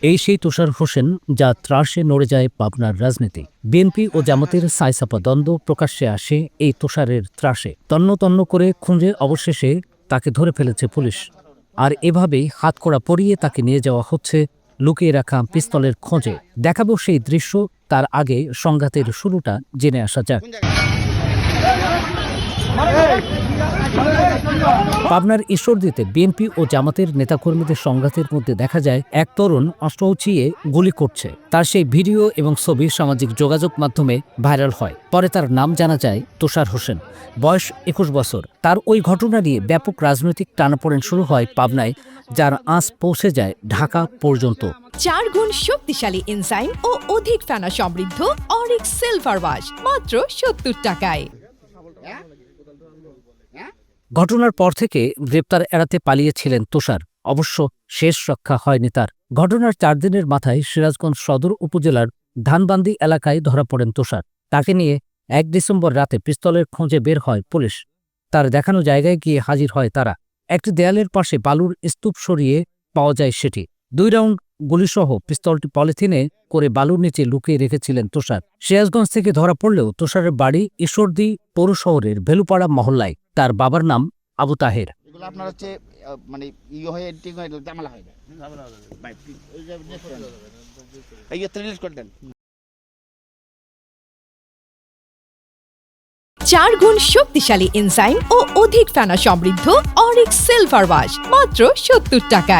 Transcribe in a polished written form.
এই সেই তুষার হোসেন যা ত্রাসে নড়ে যায় পাবনার রাজনীতি। বিএনপি ও জামাতের সাইসাপা দ্বন্দ্ব প্রকাশ্যে আসে এই তুষারের ত্রাসে। তন্ন তন্ন করে খুঁজে অবশেষে তাকে ধরে ফেলেছে পুলিশ। আর এভাবেই হাতকড়া পরিয়ে তাকে নিয়ে যাওয়া হচ্ছে লুকিয়ে রাখা পিস্তলের খোঁজে। দেখাবো সেই দৃশ্য, তার আগে সংঘাতের শুরুটা জেনে আসা যাক। পাবনার ঈশ্বরদীতে বিএনপি ও জামাতের নেতাকর্মীদের সংঘাতের মধ্যে দেখা যায় এক তরুণ অস্ত্র উঁচিয়ে গুলি করছে। তার সেই ভিডিও এবং ছবি সামাজিক যোগাযোগ মাধ্যমে ভাইরাল হয়। পরে তার নাম জানা যায় তুষার হোসেন, বয়স 21 বছর। তার ওই ঘটনা নিয়ে ব্যাপক রাজনৈতিক টানাপোড়েন শুরু হয় পাবনায়, যার আঁচ পৌঁছে যায় ঢাকা পর্যন্ত। 4 গুণ শক্তিশালী এনজাইম ও অধিক ফেনা সমৃদ্ধ অরিক সিলভার ওয়াশ মাত্র 70 টাকায়। ঘটনার পর থেকে গ্রেপ্তার এড়াতে পালিয়েছিলেন তুষার, অবশ্য শেষ রক্ষা হয়নি তার। ঘটনার 4 দিনের মাথায় সিরাজগঞ্জ সদর উপজেলার ধানবান্দি এলাকায় ধরা পড়েন তুষার। তাকে নিয়ে 1 ডিসেম্বর রাতে পিস্তলের খোঁজে বের হয় পুলিশ। তার দেখানো জায়গায় গিয়ে হাজির হয় তারা। একটি দেয়ালের পাশে বালুর স্তূপ সরিয়ে পাওয়া যায় সেটি। 2 রাউন্ড গুলিসহ পিস্তলটি পলিথিনে করে বালুর নিচে লুকিয়ে রেখেছিলেন তুষার। সিরাজগঞ্জ থেকে ধরা পড়লেও তুষারের বাড়ি ঈশ্বরদী পৌর শহরের ভেলুপাড়া মহল্লায়। তার বাবার নাম আবু তাহের। এগুলো আপনার হচ্ছে মানে হয়ে এডিটিং হয়ে জামালা হয় না। ভাই এই যে রিলিজ করে দেন। 4 গুণ শক্তিশালী এনজাইম ও অধিক ফেনা সমৃদ্ধ অরিক সিলভার ওয়াশ মাত্র 70 টাকায়।